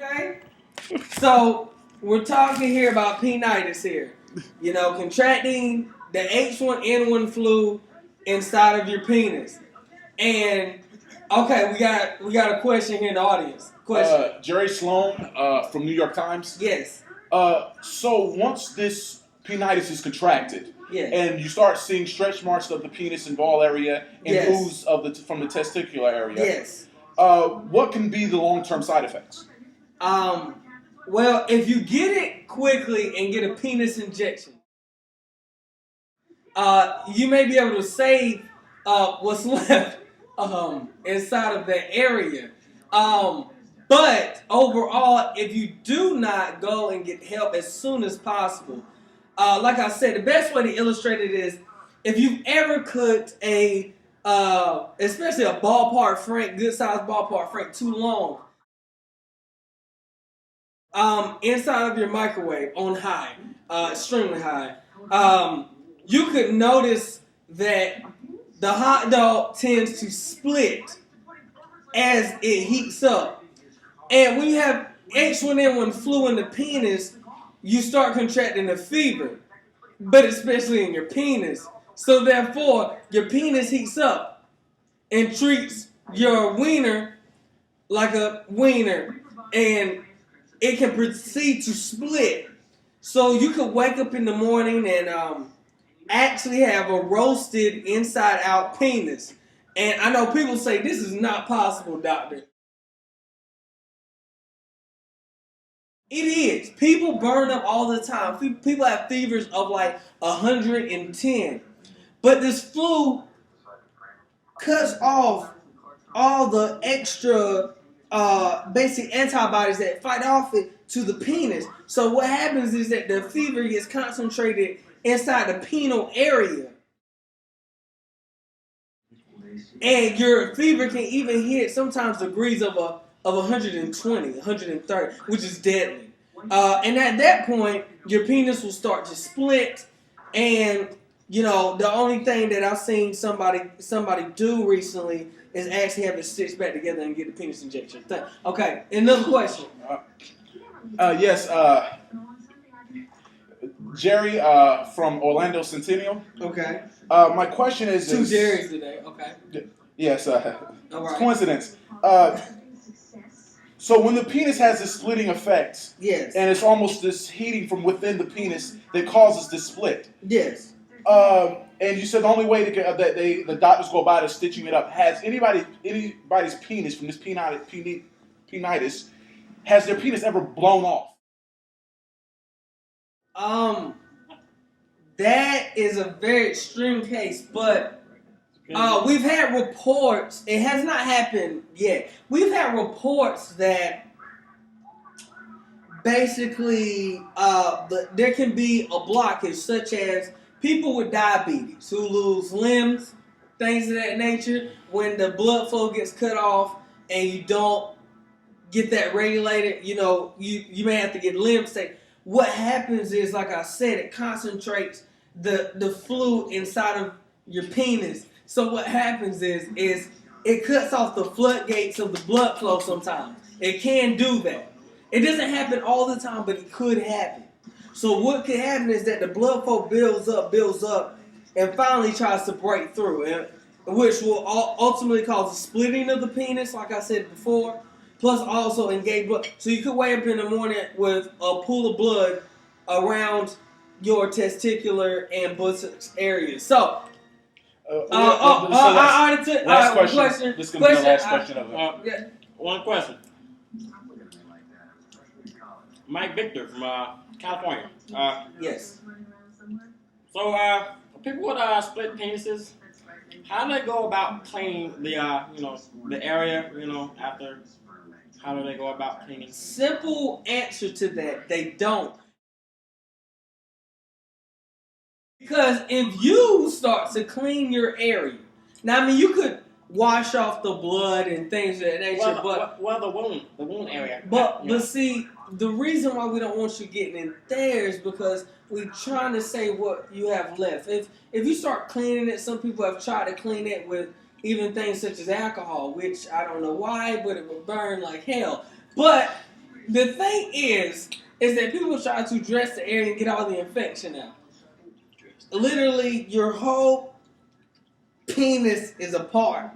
Okay? So, we're talking here about penitis here. You know, contracting the H1N1 flu inside of your penis. And, okay, we got a question here in the audience. Question. Jerry Sloan from New York Times. Yes. So once this penitis is contracted, Yes. and you start seeing stretch marks of the penis and ball area and Yes. ooze of from the testicular area. Yes. What can be the long-term side effects? Well, if you get it quickly and get a penis injection, you may be able to save what's left inside of that area. But overall, if you do not go and get help as soon as possible, like I said, the best way to illustrate it is if you've ever cooked especially a ballpark frank, good sized ballpark frank, too long, inside of your microwave on high, extremely high, you could notice that the hot dog tends to split as it heats up. And when you have H1N1 flu in the penis, you start contracting a fever, but especially in your penis. So therefore, your penis heats up and treats your wiener like a wiener, and it can proceed to split. So you could wake up in the morning and actually have a roasted inside-out penis. And I know people say, this is not possible, doctor. It is. People burn up all the time. People have fevers of like 110. But this flu cuts off all the extra basic antibodies that fight off it to the penis. So what happens is that the fever gets concentrated inside the penile area. And your fever can even hit sometimes degrees of 120, 130, which is deadly. And at that point, your penis will start to split. And, you know, the only thing that I've seen somebody do recently is actually have it stitched back together and get a penis injection. Okay, another question. Yes, Jerry from Orlando Centennial. Okay. My question is... Two Jerrys today, okay. Yes, all right. It's coincidence. So when the penis has this splitting effect, yes, and it's almost this heating from within the penis that causes this split. Yes. And you said the only way that the doctors go about is stitching it up. Has anybody's penis from this penitis, has their penis ever blown off? That is a very extreme case, but we've had reports. It has not happened yet. We've had reports that basically there can be a blockage, such as people with diabetes who lose limbs, things of that nature. When the blood flow gets cut off and you don't get that regulated, you know, you may have to get limbs taken. What happens is, like I said, it concentrates the flu inside of your penis. So what happens is it cuts off the floodgates of the blood flow sometimes. It can do that. It doesn't happen all the time, but it could happen. So what could happen is that the blood flow builds up, and finally tries to break through, which will ultimately cause a splitting of the penis, like I said before, plus also engage blood. So you could wake up in the morning with a pool of blood around your testicular and buttocks areas. So, last question. This is going to be the last question of it. One question. Mike Victor from California. Yes. So, people with split penises, how do they go about cleaning the the area, after? How do they go about cleaning? Simple answer to that, they don't. Because if you start to clean your area, now I mean you could wash off the blood and things of that nature, the wound area. But see, the reason why we don't want you getting in there is because we're trying to say what you have left. If you start cleaning it, some people have tried to clean it with even things such as alcohol, which I don't know why, but it will burn like hell. But The thing is that people try to dress the area and get all the infection out. Literally, your whole penis is apart,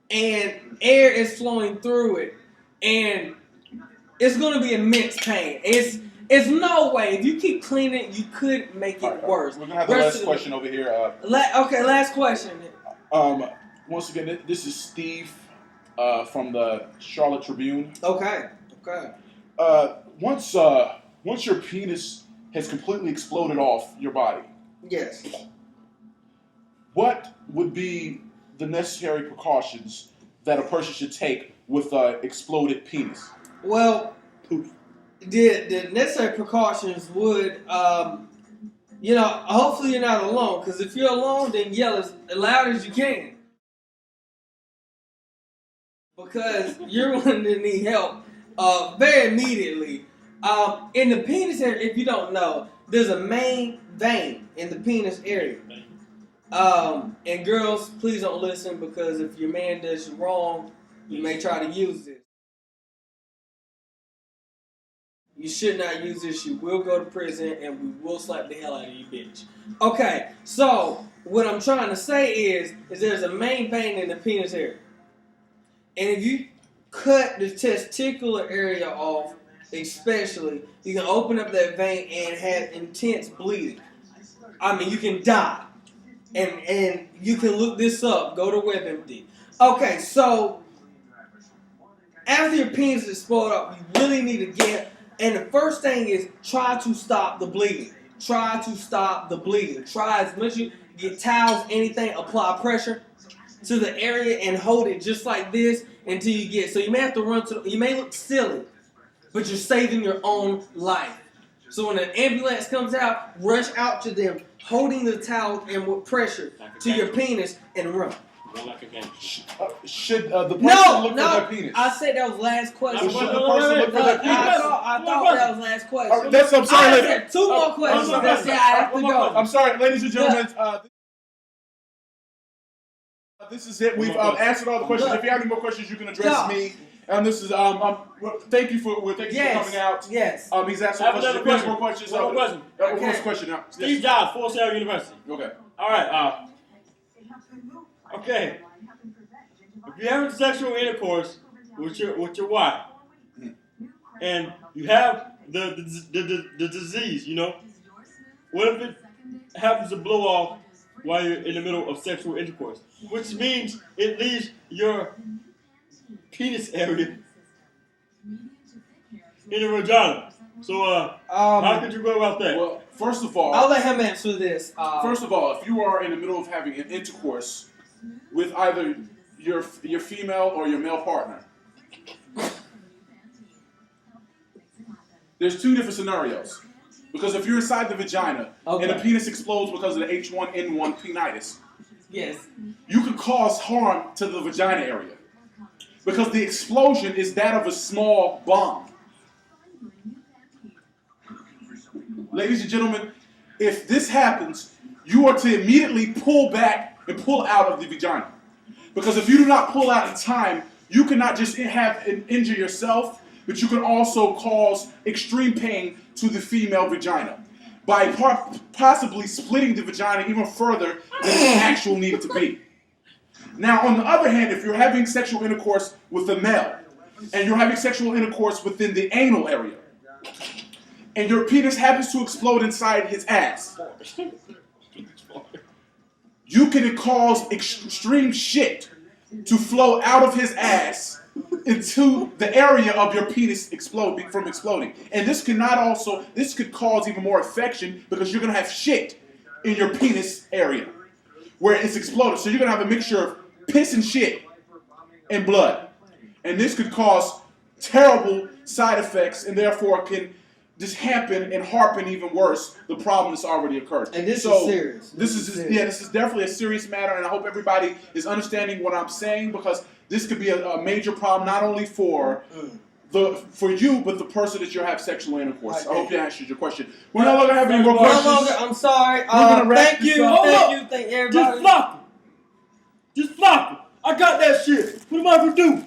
and air is flowing through it, and it's going to be immense pain. It's no way. If you keep cleaning, you could make it worse. We're gonna have the last question over here. Okay, last question. Once again, this is Steve from the Charlotte Tribune. Okay. Once your penis has completely exploded off your body, yes, what would be the necessary precautions that a person should take with an exploded penis? Well, the necessary precautions would, hopefully you're not alone. Because if you're alone, then yell as loud as you can. Because you're going to need help very immediately. In the penis area, if you don't know, there's a main vein in the penis area. And girls, please don't listen, because if your man does you wrong, you may try to use this. You should not use this. You will go to prison, and we will slap the hell out of you, bitch. Okay, so what I'm trying to say is there's a main vein in the penis area. And if you cut the testicular area off, especially, you can open up that vein and have intense bleeding. I mean, you can die. And you can look this up. Go to WebMD. Okay, so after your penis is exploded up, you really need to get... And the first thing is try to stop the bleeding. Try to stop the bleeding. Try as much as you get towels, anything, apply pressure to the area and hold it just like this until you get... So you may have to you may look silly, but you're saving your own life. So when an ambulance comes out, rush out to them, holding the towel and with pressure to your penis and run. Should the person look for their penis? I said that was last question. Should the person look for their penis? I thought that was last question. I'm sorry, I said two more questions. That's it. I have to go. I'm sorry, ladies and gentlemen. This is it. We've answered all the questions. If you have any more questions, you can address me. And this is thank you for coming out. Yes. He's asking questions. If you have more questions, what's the question now? Steve Jobs, Full Sail University. Okay. All right. Okay. If you're having sexual intercourse with your wife, and you have the disease, what if it happens to blow off while you're in the middle of sexual intercourse? Which means it leaves your penis area in the vagina. So, how could you go about that? Well, first of all, I'll let him answer this. First of all, if you are in the middle of having an intercourse with either your female or your male partner, there's two different scenarios. Because if you're inside the vagina and the penis explodes because of the H1N1-Penitis, yes, you could cause harm to the vagina area. Because the explosion is that of a small bomb. Ladies and gentlemen, if this happens, you are to immediately pull back and pull out of the vagina. Because if you do not pull out in time, you cannot just injure yourself, but you can also cause extreme pain to the female vagina by possibly splitting the vagina even further than it actually needed to be. Now, on the other hand, if you're having sexual intercourse with a male, and you're having sexual intercourse within the anal area, and your penis happens to explode inside his ass, you can cause extreme shit to flow out of his ass into the area of your penis from exploding. And this could cause even more infection because you're going to have shit in your penis area where it's exploded. So you're going to have a mixture of piss and shit and blood. And this could cause terrible side effects and therefore can just happen and harpen even worse the problem that's already occurred. And this is serious. This is definitely a serious matter, and I hope everybody is understanding what I'm saying, because this could be a major problem not only for you, but the person that you have sexual intercourse. I hope you answered your question. We're no longer having more questions. I'm sorry. Thank you. Thank you, everybody. Just flop it. I got that shit. What am I gonna do?